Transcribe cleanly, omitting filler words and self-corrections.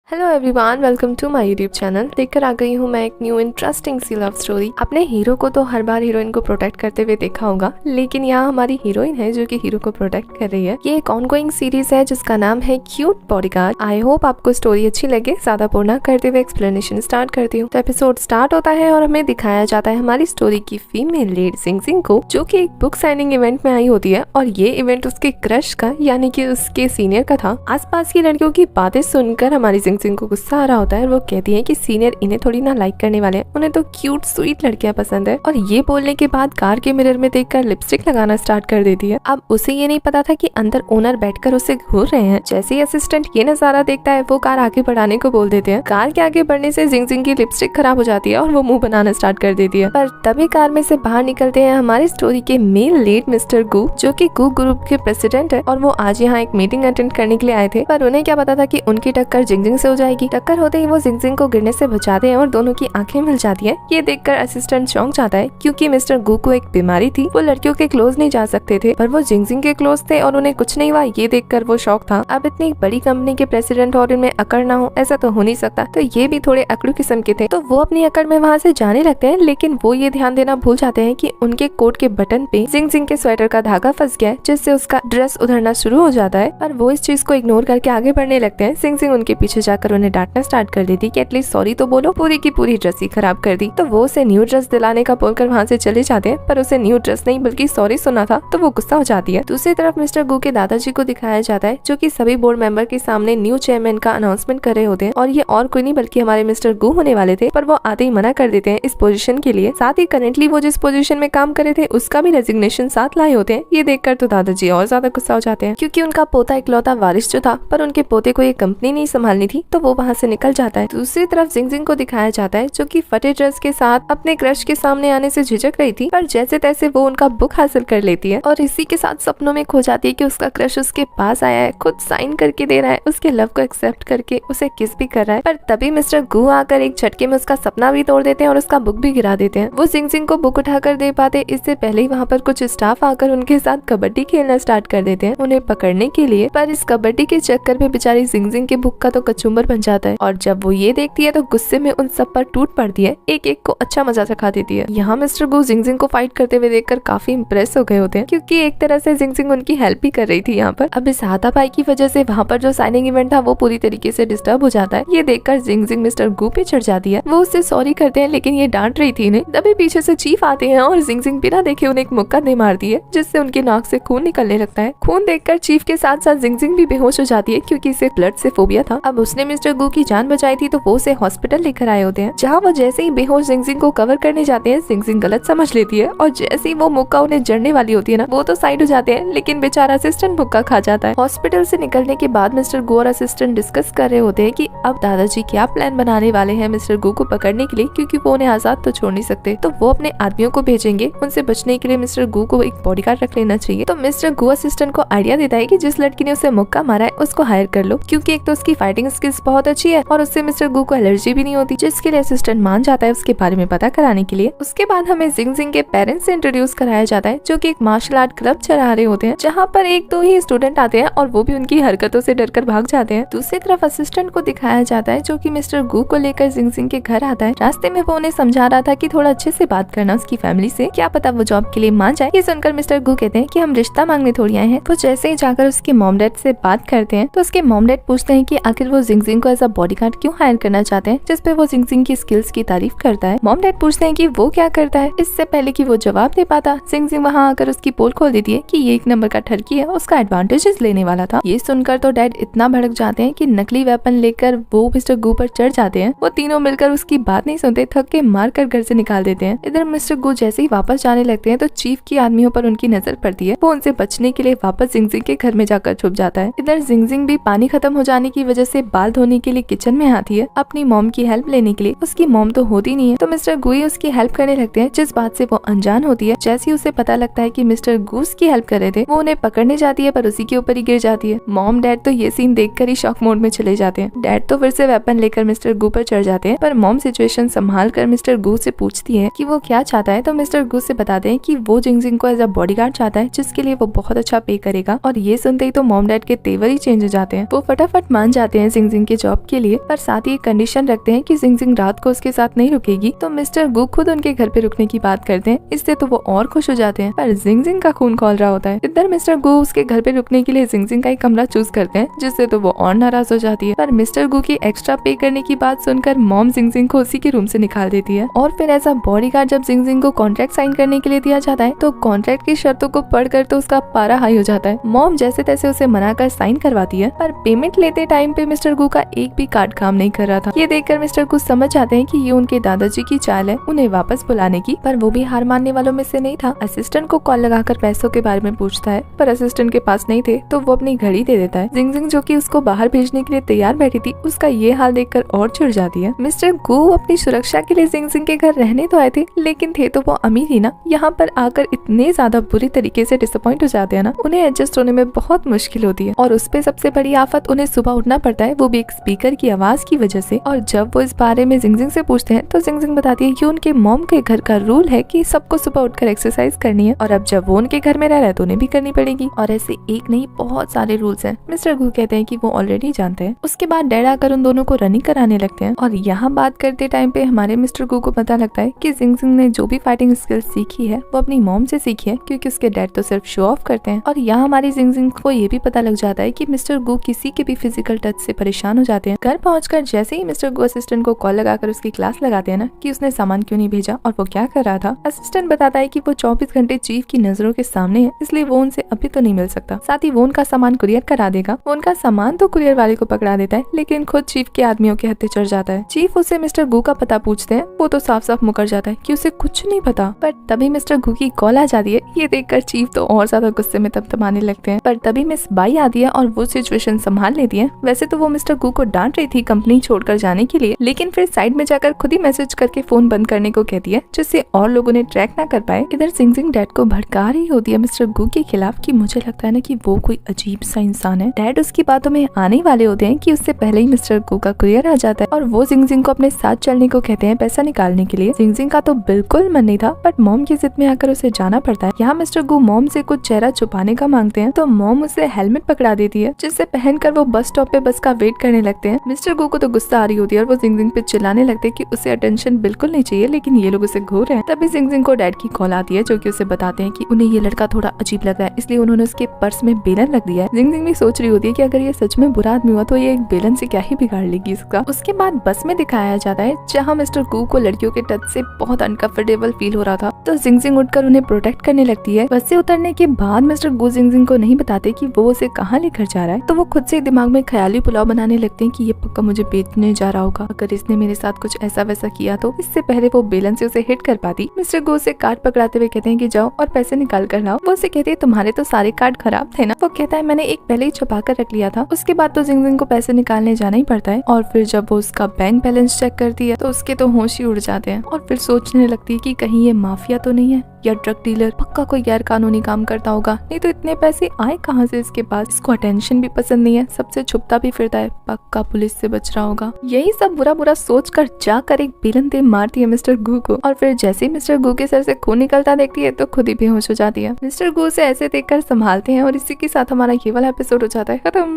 Hello everyone, welcome to my YouTube channel. लेकर आ गई हूँ मैं एक न्यू इंटरेस्टिंग सी लव स्टोरी। अपने हीरो को तो हर बार हीरोइन को प्रोटेक्ट करते हुए देखा होगा, लेकिन यहाँ हमारी हीरोइन है जो कि हीरो को प्रोटेक्ट कर रही है। ये एक ऑनगोइंग सीरीज है जिसका नाम है क्यूट बॉडीगार्ड। आई होप आपको स्टोरी अच्छी लगे। ज्यादा बोर ना करते हुए एक्सप्लेनेशन स्टार्ट करती हूँ। तो एपिसोड स्टार्ट होता है और हमें दिखाया जाता है हमारी स्टोरी की फीमेल लीड जिंगजिंग को, जो की एक बुक साइनिंग इवेंट में आई होती है। और ये इवेंट उसके क्रश का यानी कि उसके सीनियर का था। आसपास की लड़कियों की बातें सुनकर हमारी जिंगजिंग को गुस्सा आ रहा होता है। वो कहती है कि सीनियर इन्हें थोड़ी ना लाइक करने वाले हैं, उन्हें तो क्यूट स्वीट लड़कियां पसंद है। और ये बोलने के बाद कार के मिरर में देखकर लिपस्टिक लगाना स्टार्ट कर देती है। अब उसे ये नहीं पता था कि अंदर ओनर बैठकर उसे घूर रहे हैं। जैसे ही असिस्टेंट ये नजारा देखता है, वो कार आगे बढ़ाने को बोल देते हैं। कार के आगे बढ़ने से जिंगजिंग की लिपस्टिक खराब हो जाती है और वो मुंह बनाना स्टार्ट कर देती है। पर तभी कार में से बाहर निकलते हैं हमारी स्टोरी के मेल लीड मिस्टर गू, जो कि गू ग्रुप के प्रेसिडेंट है। और वो आज यहाँ एक मीटिंग अटेंड करने के लिए आए थे, पर उन्हें क्या पता था कि उनकी टक्कर जिंगजिंग से हो जाएगी। टक्कर होते ही वो जिंगजिंग को गिरने से बचाते हैं और दोनों की आंखें मिल जाती हैं। ये देखकर असिस्टेंट चौंक जाता है, क्योंकि मिस्टर गू को एक बीमारी थी। वो लड़कियों के क्लोज नहीं जा सकते थे, पर वो जिंगजिंग के क्लोज थे और उन्हें कुछ नहीं हुआ। ये देखकर वो शॉक था। अब इतनी बड़ी कंपनी के प्रेसिडेंट और इनमें अकड़ ना हो, ऐसा तो हो नहीं सकता। तो ये भी थोड़े अकड़ू किस्म के थे, तो वो अपनी अकड़ में वहाँ से जाने लगते हैं। लेकिन वो ये ध्यान देना भूल जाते हैं कि उनके कोट के बटन पे जिंगजिंग के स्वेटर का धागा फंस गया है, जिससे उसका ड्रेस उधरना शुरू हो जाता है। पर वो इस चीज को इग्नोर करके आगे बढ़ने लगते हैं। जिंगजिंग उनके पीछे जाकर उन्हें डांटना स्टार्ट कर देती कि एटलीस्ट सॉरी तो बोलो, पूरी की पूरी ड्रेस ही खराब कर दी। तो वो उसे न्यू ड्रेस दिलाने का बोलकर वहाँ से चले जाते हैं, पर उसे न्यू ड्रेस नहीं बल्कि सॉरी सुना था, तो वो गुस्सा हो जाती है। दूसरी तरफ मिस्टर गू के दादाजी को दिखाया जाता है, जो कि सभी बोर्ड मेंबर के सामने न्यू चेयरमैन का अनाउंसमेंट कर रहे होते हैं। और ये और कोई नहीं बल्कि हमारे मिस्टर गू होने वाले थे, पर वो आते ही मना कर देते हैं इस पोजीशन के लिए। साथ ही करेंटली वो जिस पोजीशन में काम कर रहे थे उसका भी रेजिग्नेशन साथ लाए होते हैं। ये देखकर तो दादाजी और ज्यादा गुस्सा हो जाते हैं, क्योंकि उनका पोता इकलौता वारिस जो था, पर उनके पोते को ये कंपनी नहीं संभालनी थी, तो वो वहाँ से निकल जाता है। दूसरी तरफ जिंगजिंग को दिखाया जाता है, जो कि फटे ड्रेस के साथ अपने क्रश के सामने आने से झिझक रही थी, पर जैसे तैसे वो उनका बुक हासिल कर लेती है और इसी के साथ सपनों में खो जाती है कि उसका क्रश उसके पास आया है, खुद साइन करके दे रहा है, उसके लव को एक्सेप्ट करके उसे किस भी कर रहा है। पर तभी मिस्टर गू आकर एक झटके में उसका सपना भी तोड़ देते हैं और उसका बुक भी गिरा देते हैं। वो जिंगजिंग को बुक उठाकर दे पाते इससे पहले ही वहाँ पर कुछ स्टाफ आकर उनके साथ कबड्डी खेलना स्टार्ट कर देते हैं उन्हें पकड़ने के लिए। पर इस कबड्डी के चक्कर में बेचारी जिंगजिंग के बुक का तो कचुम्बर बन जाता है। और जब वो ये देखती है तो गुस्से में उन सब पर टूट पड़ती है, एक एक को अच्छा मजा चखा देती है। यहाँ मिस्टर गू जिंगजिंग को फाइट करते हुए देखकर काफी इंप्रेस हो गए होते हैं, क्योंकि एक तरह से जिंगजिंग उनकी हेल्प भी कर रही थी यहाँ पर। अब इस हाथापाई की वजह से वहाँ पर जो साइनिंग इवेंट था वो पूरी तरीके से डिस्टर्ब हो जाता है। ये देखकर जिंगजिंग मिस्टर गू पे चढ़ जाती है। वो उससे सॉरी करते हैं, लेकिन ये डांट रही थी इन्हें। तभी पीछे से चीफ आते हैं और जिंगजिंग बिना देखे उन्हें एक मुक्का दे मारती है, जिससे उनकी नाक से खून निकलने लगता है। खून देखकर चीफ के साथ साथ जिंगजिंग भी बेहोश हो जाती है, क्योंकि इसे ब्लड से फोबिया था। अब उसने मिस्टर गू की जान बचाई थी, तो वो उसे हॉस्पिटल लेकर आए होते हैं, जहाँ वो जैसे ही बेहोश जिंगजिंग को कवर करने जाते हैं, जिंगजिंग गलत समझ लेती है और जैसे ही वो मुक्का उन्हें जड़ने वाली होती है ना, वो तो साइड हो जाते हैं, लेकिन बेचारा असिस्टेंट मुक्का खा जाता है। हॉस्पिटल से निकलने के बाद मिस्टर गू और असिस्टेंट डिस्कस कर रहे होते हैं कि अब दादाजी क्या प्लान बनाने वाले हैं मिस्टर गू को पकड़ने के लिए, क्योंकि वो उन्हें आजाद तो छोड़ नहीं सकते। तो वो अपने आदमियों को भेजेंगे, उनसे बचने के लिए मिस्टर गू को एक बॉडीगार्ड रख लेना चाहिए। तो मिस्टर गू असिस्टेंट को आइडिया देता है कि जिस लड़की ने उसे मुक्का मारा है उसको हायर कर लो, क्योंकि एक तो उसकी फाइटिंग स्किल्स बहुत अच्छी है और उससे मिस्टर गू को एलर्जी भी नहीं होती, जिसके लिए असिस्टेंट मान जाता है उसके बारे में पता कराने के लिए। उसके बाद हमें जिंगजिंग के पेरेंट्स से इंट्रोड्यूस कराया जाता है, जो कि एक मार्शल आर्ट क्लब चला रहे होते हैं, जहाँ पर एक दो ही स्टूडेंट आते हैं और वो भी उनकी हरकतों से डरकर भाग जाते हैं। दूसरी तरफ असिस्टेंट को दिखाया जाता है, जो कि मिस्टर गू को लेकर जिंगजिंग के घर आता है। रास्ते में वो उन्हें समझा रहा था कि थोड़ा अच्छे से बात करना उसकी फैमिली से, क्या पता वो जॉब के लिए मान जाए। ये सुनकर मिस्टर गू कहते हैं कि हम रिश्ता मांगने थोड़ी आए हैं। वो जैसे ही जाकर उसके मॉम डैड से बात करते हैं, तो उसके मॉम डैड पूछते हैं कि आखिर वो जिंगजिंग को एज अ बॉडीगार्ड क्यों हायर करना चाहते हैं, जिसपे वो जिंगजिंग की स्किल्स की तारीफ करता है। मॉम डैड पूछते हैं कि वो क्या करता है। इससे पहले कि वो जवाब दे पाता, जिंगजिंग वहाँ आकर उसकी पोल खोल देती है कि ये एक नंबर का ठरकी है, उसका एडवांटेजेस लेने वाला था। ये सुनकर तो डैड इतना भड़क जाते हैं कि नकली वेपन लेकर वो मिस्टर गू पर चढ़ जाते हैं। वो तीनों मिलकर उसकी बात नहीं सुनते, थक के मार कर घर से निकाल देते हैं। इधर मिस्टर गू जैसे ही वापस जाने लगते हैं, तो चीफ की आदमियों पर उनकी नजर पड़ती है। वो उनसे बचने के लिए वापस जिंगजिंग के घर में जाकर छुप जाता है। इधर जिंगजिंग भी पानी खत्म हो जाने की वजह से बाल धोने के लिए किचन में आती है, अपनी मॉम की हेल्प लेने के लिए। उसकी मॉम तो होती नहीं है, तो मिस्टर गू उसकी हेल्प करने लगते हैं, जिस बात से वो अनजान होती है। जैसे ही उसे पता लगता है कि मिस्टर गूस की हेल्प कर रहे थे, वो उन्हें पकड़ने जाती है, पर उसी के ऊपर ही गिर जाती है। मॉम डैड तो ये सीन देखकर ही शॉक मोड में चले जाते हैं। डैड तो फिर से वेपन लेकर मिस्टर गू पर चढ़ जाते हैं, पर मॉम सिचुएशन संभाल कर मिस्टर गू से पूछती है कि वो क्या चाहता है। तो मिस्टर गू से बताते हैं कि वो जिंगजिंग को एज अ बॉडीगार्ड चाहता है, जिसके लिए वो बहुत अच्छा पे करेगा। और ये सुनते ही तो मॉम डैड के तेवर ही चेंज हो जाते हैं। वो फटाफट मान जाते हैं जिंगजिंग जिंगजिंग के जॉब के लिए, पर साथ ही एक कंडीशन रखते हैं कि जिंगजिंग रात को उसके साथ नहीं रुकेगी। तो मिस्टर गू खुद उनके घर पे रुकने की बात करते हैं, इससे तो वो और खुश हो जाते हैं। पर जिंगजिंग का खून खौल रहा होता है। इधर मिस्टर गू उसके घर पे रुकने के लिए जिंगजिंग का एक कमरा चूज करते हैं, जिससे तो वो और नाराज हो जाती है। पर मिस्टर गू की एक्स्ट्रा पे करने की बात सुनकर मॉम जिंगजिंग को उसी के रूम से निकाल देती है। और फिर ऐसा बॉडीगार्ड जब जिंगजिंग को कॉन्ट्रैक्ट साइन करने के लिए दिया जाता है तो कॉन्ट्रैक्ट की शर्तों को पढ़कर तो उसका पारा हाई हो जाता है। मॉम जैसे तैसे उसे मनाकर साइन करवाती है, पर पेमेंट लेते टाइम पे मिस्टर गू का एक भी कार्ड काम नहीं कर रहा था। ये देखकर मिस्टर गू समझ जाते हैं कि ये उनके दादाजी की चाल है उन्हें वापस बुलाने की, पर वो भी हार मानने वालों में से नहीं था। असिस्टेंट को कॉल लगाकर पैसों के बारे में पूछता है, पर असिस्टेंट के पास नहीं थे तो वो अपनी घड़ी दे देता है। जिंगजिंग जो कि उसको बाहर भेजने के लिए तैयार बैठी थी, उसका ये हाल देखकर और चिढ़ जाती है। मिस्टर गू अपनी सुरक्षा के लिए जिंगजिंग के घर रहने तो आए थे, लेकिन थे तो वो अमीर ही ना। यहाँ पर आकर इतने ज्यादा बुरी तरीके से डिसअपॉइंट हो जाते हैं ना, उन्हें एडजस्ट होने में बहुत मुश्किल होती है। और उस पे सबसे बड़ी आफत उन्हें सुबह उठना पड़ता है, वो भी एक स्पीकर की आवाज की वजह से। और जब वो इस बारे में जिंगजिंग से पूछते हैं तो जिंगजिंग बताती है कि उनके मॉम के घर का रूल है कि सबको सुबह उठकर एक्सरसाइज करनी है, और अब जब वो उनके घर में रह रहा है तो उन्हें भी करनी पड़ेगी। और ऐसे एक नहीं बहुत सारे रूल्स हैं। मिस्टर गू कहते हैं कि वो ऑलरेडी जानते हैं। उसके बाद डैड आकर उन दोनों को रनिंग कराने लगते हैं। और यहाँ बात करते टाइम पे हमारे मिस्टर गू को पता लगता है कि जिंगजिंग ने जो भी फाइटिंग स्किल सीखी है वो अपनी मॉम से सीखी है, क्योंकि उसके डैड तो सिर्फ शो ऑफ करते हैं। और यहाँ हमारी जिंगजिंग को ये भी पता लग जाता है कि मिस्टर गू किसी के भी फिजिकल टच से परेशान हो जाते हैं। घर पहुंचकर जैसे ही मिस्टर गू असिस्टेंट को कॉल लगाकर उसकी क्लास लगाते हैं ना कि उसने सामान क्यों नहीं भेजा और वो क्या कर रहा था, असिस्टेंट बताता है कि वो 24 घंटे चीफ की नजरों के सामने है, इसलिए वो उनसे अभी तो नहीं मिल सकता। साथ ही वो उनका सामान कुरियर करा देगा। वो उनका सामान तो कुरियर वाले को पकड़ा देता है, लेकिन खुद चीफ के आदमियों के हत्थे चढ़ जाता है। चीफ उससे मिस्टर गू का पता पूछते हैं, वो तो साफ साफ मुकर जाता है कि उसे कुछ नहीं पता। पर तभी मिस्टर गू की कॉल आ जाती है। ये देखकर चीफ तो और ज्यादा गुस्से में तमतमाने लगते हैं। पर तभी मिस बाई आती है और वो सिचुएशन संभाल लेती है। वैसे तो वो मिस्टर गू को डांट रही थी कंपनी छोड़कर जाने के लिए, लेकिन फिर साइड में जाकर खुद ही मैसेज करके फोन बंद करने को कहती है, जिससे और लोग उन्हें ट्रैक ना कर पाए। इधर जिंगजिंग डैड को भड़का रही होती है मिस्टर गू के खिलाफ कि मुझे लगता है ना कि वो कोई अजीब सा इंसान है। डैड उसकी बातों में आने वाले होते हैं कि उससे पहले ही मिस्टर गू का कुरियर आ जाता है और वो जिंगजिंग को अपने साथ चलने को कहते हैं पैसा निकालने के लिए। जिंगजिंग का तो बिल्कुल मन नहीं था, बट मॉम की जिद में आकर उसे जाना पड़ता है। यहाँ मिस्टर गू मॉम से कुछ चेहरा छुपाने का मांगते हैं, तो मॉम उसे हेलमेट पकड़ा देती है, जिससे पहनकर वो बस स्टॉप पे बस का वेट करने लगते हैं। मिस्टर गू को तो गुस्सा आ रही होती है और वो जिंगजिंग पे चिल्लाने लगते हैं कि उसे अटेंशन बिल्कुल नहीं चाहिए, लेकिन ये लोग उसे घूर रहे हैं। तभी जिंगजिंग को डैड की कॉल आती है, जो कि उसे बताते हैं कि उन्हें ये लड़का थोड़ा अजीब लगा है, इसलिए उन्होंने उसके पर्स में बेलन रख दिया है। जिंगजिंग भी सोच रही होती है कि अगर ये सच में बुरा आदमी हुआ तो ये एक बेलन से क्या ही बिगाड़ लेगी इसका। उसके बाद बस में दिखाया जाता है जहाँ मिस्टर गू को लड़कियों के टच से बहुत अनकंफर्टेबल फील हो रहा था, तो जिंगजिंग उठकर उन्हें प्रोटेक्ट करने लगती है। बस से उतरने के बाद मिस्टर गू जिंगजिंग को नहीं बताते कि वो उसे कहाँ लेकर जा रहा है, तो वो खुद से दिमाग में ख्याली पुलाव बनाने लगते हैं कि ये पक्का मुझे बेचने जा रहा होगा, अगर इसने मेरे साथ कुछ ऐसा वैसा किया तो। इससे पहले वो बेलन से उसे हिट कर पाती, मिस्टर गू उसे कार्ड पकड़ाते हुए कहते हैं कि जाओ और पैसे निकाल कर लाओ। वो उसे कहते हैं तुम्हारे तो सारे कार्ड खराब थे ना। वो कहता है मैंने एक पहले ही छुपा कर रख लिया था। उसके बाद तो जिंगजिंग को पैसे निकालने जाना ही पड़ता है, और फिर जब वो उसका बैंक बैलेंस चेक करती है तो उसके तो होश ही उड़ जाते हैं, और फिर सोचने लगती है कि कहीं ये माफिया तो नहीं है या ड्रग डीलर, पक्का कोई गैर कानूनी काम करता होगा, नहीं तो इतने पैसे आए कहाँ से इसके पास। इसको अटेंशन भी पसंद नहीं है, सबसे छुपता भी फिरता है, पक्का पुलिस से बच रहा होगा। यही सब बुरा बुरा सोचकर जाकर एक बेलन दे मारती है मिस्टर गू को, और फिर जैसे ही मिस्टर गू के सर से खून निकलता देखती है तो खुद ही बेहोश हो जाती है। मिस्टर गू से ऐसे देखकर संभालते हैं और इसी के साथ हमारा ये वाला एपिसोड हो जाता है खत्म।